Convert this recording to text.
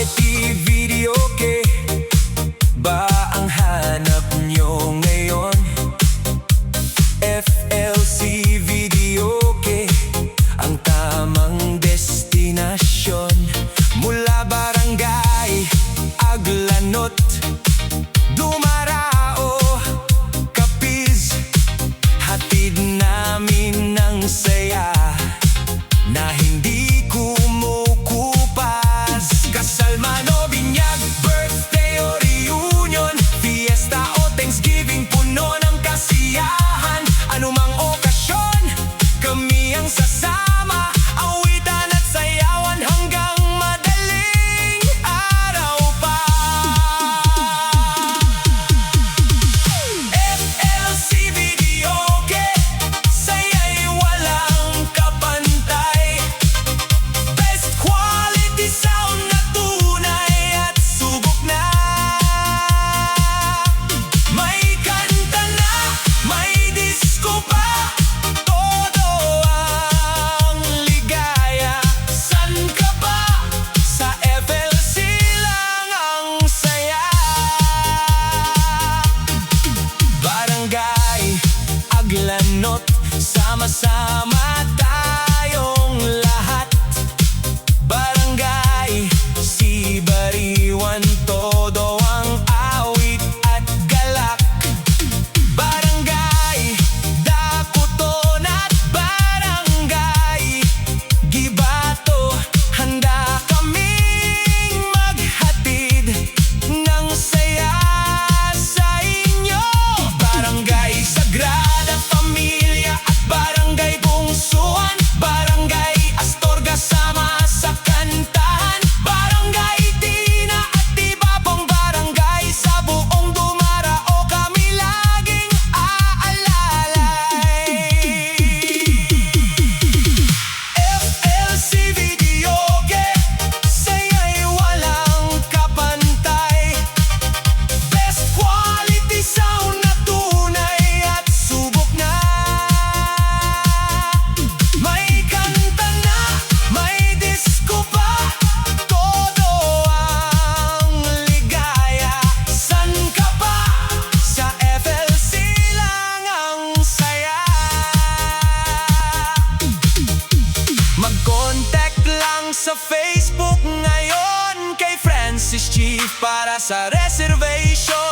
quality video ke ba ang hanap nyo ngayon? FLC Video ke ang tamang destinasyon. Mula Barangay Aglanot, Dumarao, Capiz, hatid namin ng saya na hindi kumukupas. Kasal man o binyag, birthday o reunion, fiesta o Thanksgiving, puno ng kasiyahan. Anumang okasyon, kami ang sasama, awitan at sayawan hanggang madaling araw pa. FLC Video ke saya'y walang kapantay. Best quality sound na tunay at subok na. May kanta na, may disco pa, todo ang ligaya. San ka ba? Sa FLC lang ang saya. Barangay Aglanot, sama-sama tayong lahat. Barangay Sibariwan, todo ang awit at galak. Barangay Dakuton at Barangay Gibato, handa kaming maghatid ng saya sa inyo. Barangay Sagrada Familia at Barangay Bungsuan, Barangay Astorga, sama sa kantahan. Barangay Tina at Tibabong, barangay sa buong Dumarao, kami laging aalalay. FLC Video ke saya'y walang kapantay. Best quality sound na tunay at subok na. May kanta na, may disco pa, todo ang ligaya. San ka ba? Sa FLC lang ang saya. Mag-contact lang sa Facebook ngayon kay Francis Chief para sa reservation.